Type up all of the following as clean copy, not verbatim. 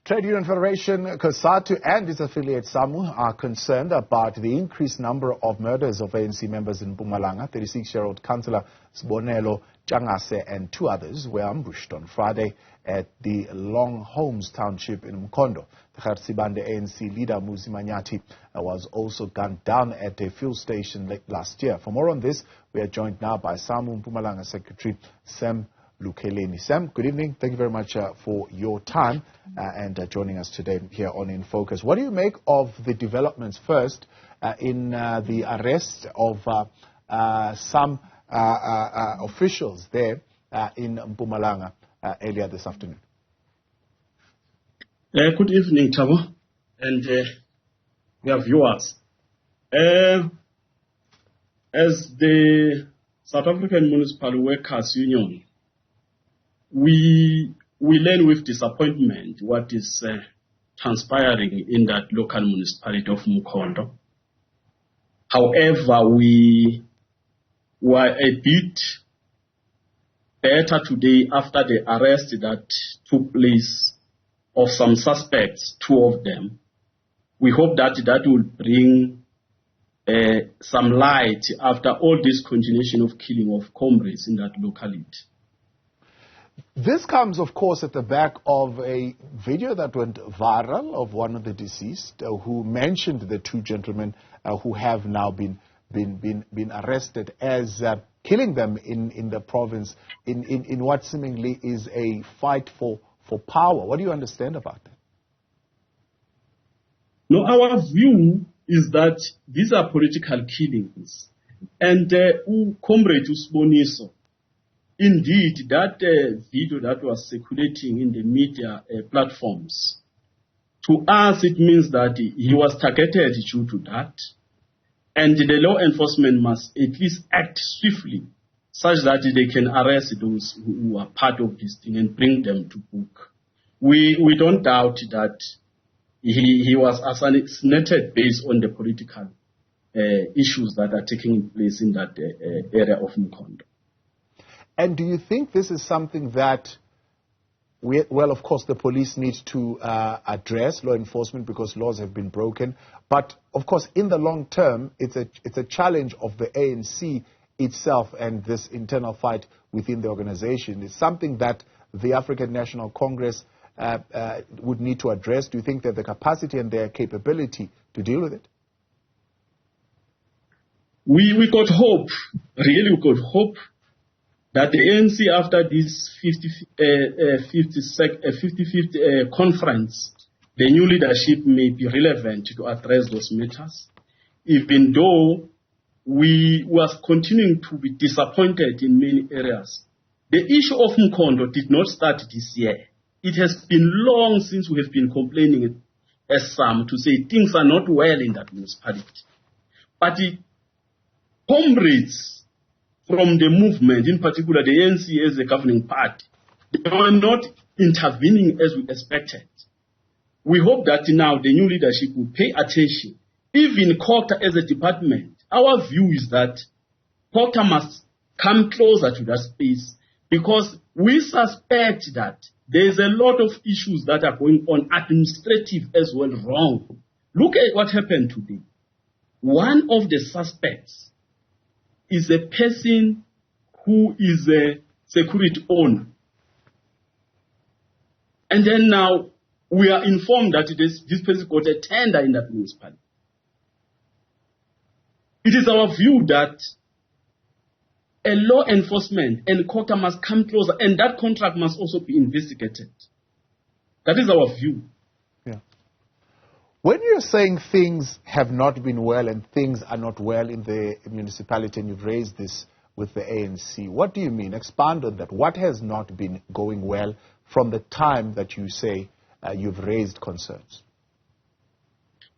Trade Union Federation, COSATU and its affiliate SAMWU are concerned about the increased number of murders of ANC members in Mpumalanga. 36-year-old Councillor Sibonelo Ntshangase and two others were ambushed on Friday at the Longhomes township in Mkhondo. The Gert Sibande ANC leader Muzi Manyathi was also gunned down at a fuel station late last year. For more on this, we are joined now by Samwu Mpumalanga Secretary Sam Lekhuleni. Sam, good evening. Thank you very much for your time and joining us today here on In Focus. What do you make of the developments first in the arrest of some officials there in Mpumalanga earlier this afternoon? Good evening, Tabo, and your viewers. As the South African Municipal Workers Union, we learn with disappointment what is transpiring in that local municipality of Mkhondo. However, we were a bit better today after the arrest that took place of some suspects, two of them. We hope that will bring some light after all this continuation of killing of comrades in that locality. This comes, of course, at the back of a video that went viral of one of the deceased who mentioned the two gentlemen who have now been arrested as killing them in the province in what seemingly is a fight for power. What do you understand about that? No, our view is that these are political killings. And Comrade Usboniso, indeed, that video that was circulating in the media platforms, to us it means that he was targeted due to that. And the law enforcement must at least act swiftly such that they can arrest those who are part of this thing and bring them to book. We don't doubt that he was assassinated based on the political issues that are taking place in that area of Mkhondo. And do you think this is something that, well, of course, the police need to address, law enforcement, because laws have been broken. But, of course, in the long term, it's a challenge of the ANC itself and this internal fight within the organization. It's something that the African National Congress would need to address. Do you think they have the capacity and their capability to deal with it? We got hope, really we got hope, that the ANC, after this 55th conference, the new leadership may be relevant to address those matters, even though we was continuing to be disappointed in many areas. The issue of Mkhondo did not start this year. It has been long since we have been complaining as some to say things are not well in that municipality. But the comrades from the movement, in particular the ANC as a governing party, they were not intervening as we expected. We hope that now the new leadership will pay attention. Even COTA as a department, our view is that COTA must come closer to that space because we suspect that there is a lot of issues that are going on, administrative as well, wrong. Look at what happened today. One of the suspects is a person who is a security owner. And then now we are informed that this person got a tender in that municipality. It is our view that a law enforcement and COTA must come closer, and that contract must also be investigated. That is our view. Yeah. When you're saying things have not been well and things are not well in the municipality, and you've raised this with the ANC, what do you mean? Expand on that. What has not been going well from the time that you say you've raised concerns?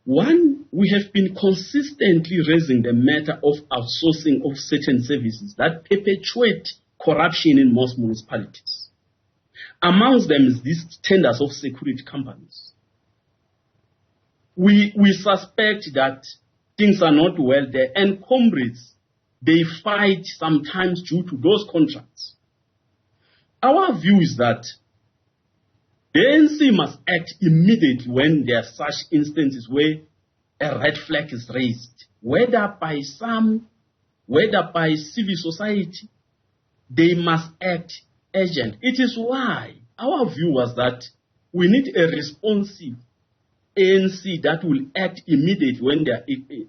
One, we have been consistently raising the matter of outsourcing of certain services that perpetuate corruption in most municipalities. Amongst them is these tenders of security companies. We suspect that things are not well there, and comrades, they fight sometimes due to those contracts. Our view is that The ANC must act immediately when there are such instances where a red flag is raised, whether by some, whether by civil society. They must act urgent. It is why our view was that we need a responsive ANC that will act immediately when there are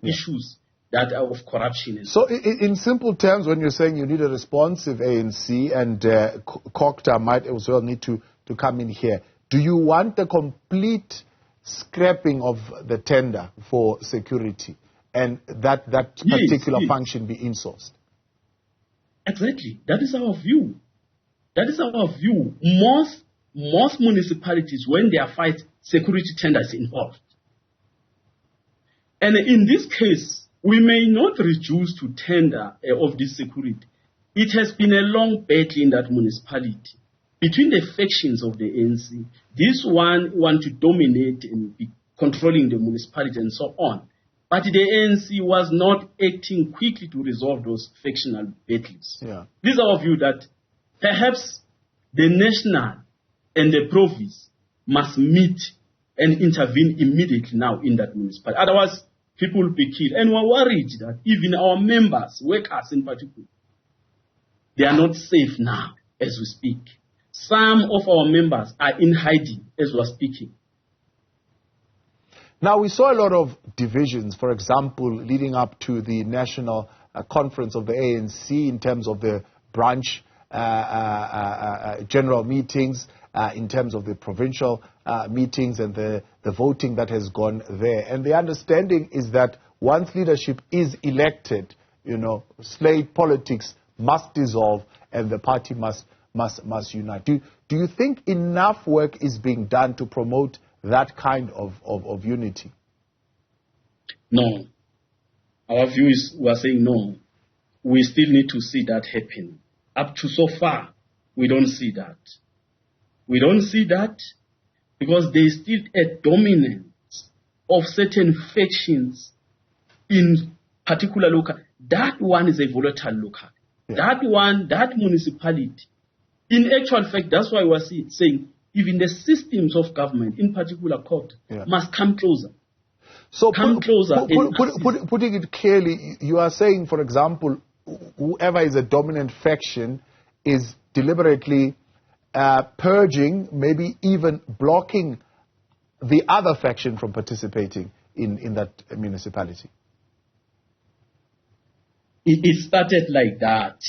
issues that are of corruption. So in simple terms, when you're saying you need a responsive ANC, and Kokta might as well need to come in here, do you want the complete scrapping of the tender for security and that particular function be insourced? Exactly. That is our view. That is our view. Most municipalities, when they are fight, security tenders involved. And in this case, we may not reduce to tender of this security. It has been a long battle in that municipality between the factions of the ANC. This one want to dominate and be controlling the municipality and so on. But the ANC was not acting quickly to resolve those factional battles. Yeah. This is our view that perhaps the national and the province must meet and intervene immediately now in that municipality. Otherwise, people will be killed. And we're worried that even our members, workers in particular, they are not safe now as we speak. Some of our members are in hiding as we're speaking. Now, we saw a lot of divisions, for example, leading up to the national conference of the ANC in terms of the branch general meetings, in terms of the provincial meetings and the voting that has gone there. And the understanding is that once leadership is elected, slate politics must dissolve and the party must unite. Do you think enough work is being done to promote that kind of unity? No. Our view is, we are saying no. We still need to see that happen. Up to so far, we don't see that. We don't see that because there is still a dominance of certain factions in particular local. That one is a volatile local. Yeah. That municipality. In actual fact, that's why we are saying even the systems of government, in particular court, must come closer. So putting it clearly, you are saying, for example, whoever is a dominant faction is deliberately purging, maybe even blocking the other faction from participating in that municipality. It started like that.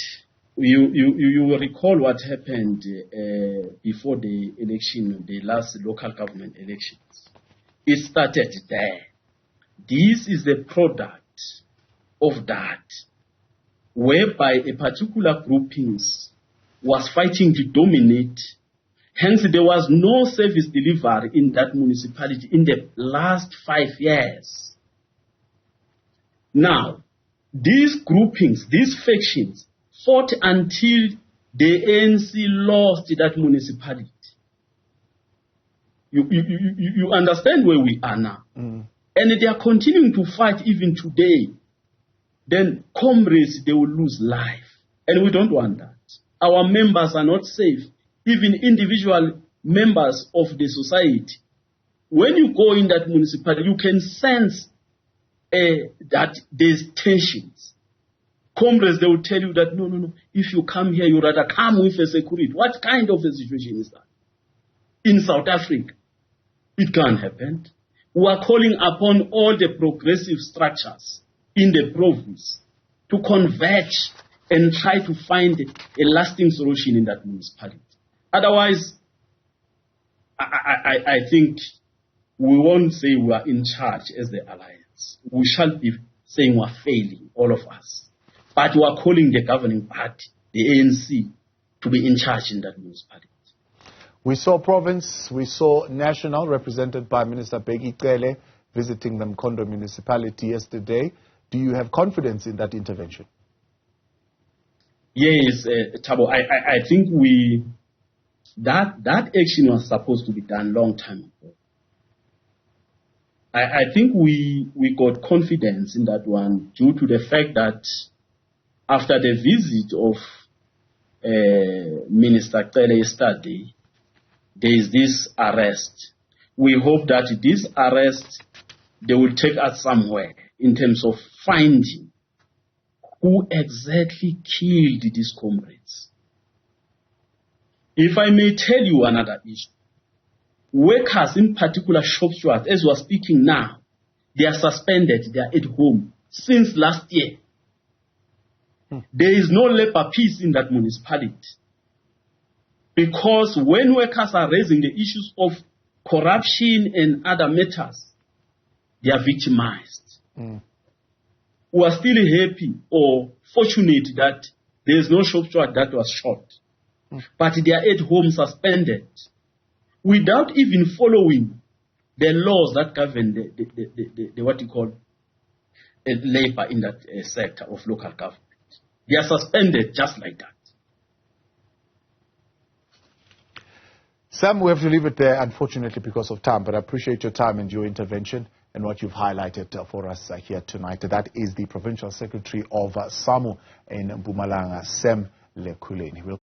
You will recall what happened before the election, the last local government elections. It started there. This is the product of that, whereby a particular groupings was fighting to dominate. Hence, there was no service delivery in that municipality in the last 5 years. Now, these groupings, these factions, fought until the ANC lost that municipality. You understand where we are now. Mm. And they are continuing to fight even today. Then comrades, they will lose life. And we don't want that. Our members are not safe. Even individual members of the society. When you go in that municipality, you can sense that there's tensions. Comrades, they will tell you that, no, if you come here, you rather come with a security. What kind of a situation is that? In South Africa, it can't happen. We are calling upon all the progressive structures in the province to converge and try to find a lasting solution in that municipality. Otherwise, I think we won't say we are in charge as the alliance. We shall be saying we are failing, all of us. But we are calling the governing party, the ANC, to be in charge in that municipality. We saw province, we saw national, represented by Minister Bheki Cele, visiting the Mkhondo municipality yesterday. Do you have confidence in that intervention? Yes, Thabo, I think that action was supposed to be done long time ago. I think we got confidence in that one due to the fact that after the visit of Minister Cele yesterday, there is this arrest. We hope that this arrest, they will take us somewhere in terms of finding who exactly killed these comrades. If I may tell you another issue, workers, in particular shop stewards, as we are speaking now, they are suspended, they are at home since last year. There is no labor peace in that municipality. Because when workers are raising the issues of corruption and other matters, they are victimized. We are still happy or fortunate that there is no shop steward that was shot. But they are at home suspended without even following the laws that govern the what you call labor in that sector of local government. They are suspended just like that. Sam, we have to leave it there, unfortunately, because of time, but I appreciate your time and your intervention and what you've highlighted for us here tonight. That is the Provincial Secretary of Samwu in Mpumalanga, Sam Lekhuleni.